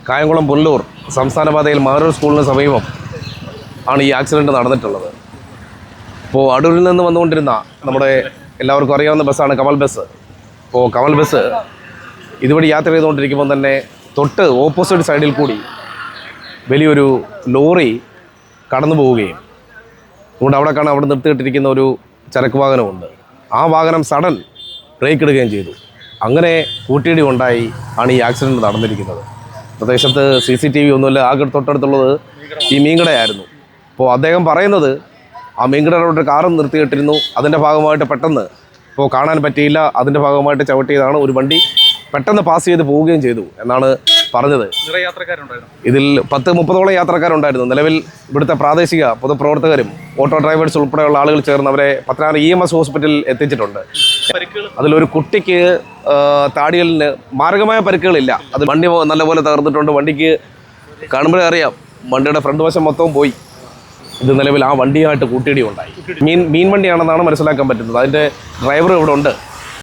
കായംകുളം പുനലൂർ സംസ്ഥാന പാതയിൽ മാറൂർ സ്കൂളിന് സമീപം ആണ് ഈ ആക്സിഡൻറ്റ് നടന്നിട്ടുള്ളത്. അപ്പോൾ അടൂരിൽ നിന്ന് വന്നുകൊണ്ടിരുന്ന നമ്മുടെ എല്ലാവർക്കും അറിയാവുന്ന ബസ്സാണ് കമൽ ബസ്. അപ്പോൾ കമൽ ബസ് ഇതുവഴി യാത്ര ചെയ്തുകൊണ്ടിരിക്കുമ്പോൾ തന്നെ തൊട്ട് ഓപ്പോസിറ്റ് സൈഡിൽ കൂടി വലിയൊരു ലോറി കടന്നു പോവുകയും അതുകൊണ്ട് അവിടെ നിർത്തിയിട്ടിരിക്കുന്ന ഒരു ചരക്ക് വാഹനമുണ്ട്. ആ വാഹനം സഡൻ ബ്രേക്ക് ഇടുകയും ചെയ്തു. അങ്ങനെ കൂട്ടിയിടി ഉണ്ടായി ആണ് ഈ ആക്സിഡൻറ്റ് നടന്നിരിക്കുന്നത്. പ്രദേശത്ത് CCTV ഒന്നുമില്ല, ആകെ തൊട്ടടുത്തുള്ളത് ഈ മീൻകടയായിരുന്നു. അപ്പോൾ അദ്ദേഹം പറയുന്നത് ആ മീൻകടയുടെ കാറും നിർത്തിയിട്ടിരുന്നു, അതിൻ്റെ ഭാഗമായിട്ട് പെട്ടെന്ന് ഇപ്പോൾ കാണാൻ പറ്റിയില്ല, അതിൻ്റെ ഭാഗമായിട്ട് ചവിട്ടിയതാണ്. ഒരു വണ്ടി പെട്ടെന്ന് പാസ് ചെയ്ത് പോവുകയും ചെയ്തു എന്നാണ് പറഞ്ഞത്. ഇതിൽ 10-30ഓളം യാത്രക്കാരുണ്ടായിരുന്നു. നിലവിൽ ഇവിടുത്തെ പ്രാദേശിക പൊതുപ്രവർത്തകരും ഓട്ടോ ഡ്രൈവേഴ്സ് ഉൾപ്പെടെയുള്ള ആളുകൾ ചേർന്ന് അവരെ പത്തനാറ് EMS ഹോസ്പിറ്റലിൽ എത്തിച്ചിട്ടുണ്ട്. അതിലൊരു കുട്ടിക്ക് താടിയലിന് മാരകമായ പരിക്കുകളില്ല. അത് വണ്ടി നല്ലപോലെ തകർന്നിട്ടുണ്ട്. വണ്ടിക്ക് കാണുമ്പോഴേ അറിയാം വണ്ടിയുടെ ഫ്രണ്ട് വശം മൊത്തവും പോയി. ഇത് നിലവിൽ ആ വണ്ടിയായിട്ട് കൂട്ടിയിടി ഉണ്ടായി. മീൻ വണ്ടിയാണെന്നാണ് മനസ്സിലാക്കാൻ പറ്റുന്നത്. അതിൻ്റെ ഡ്രൈവർ ഇവിടെ ഉണ്ട്.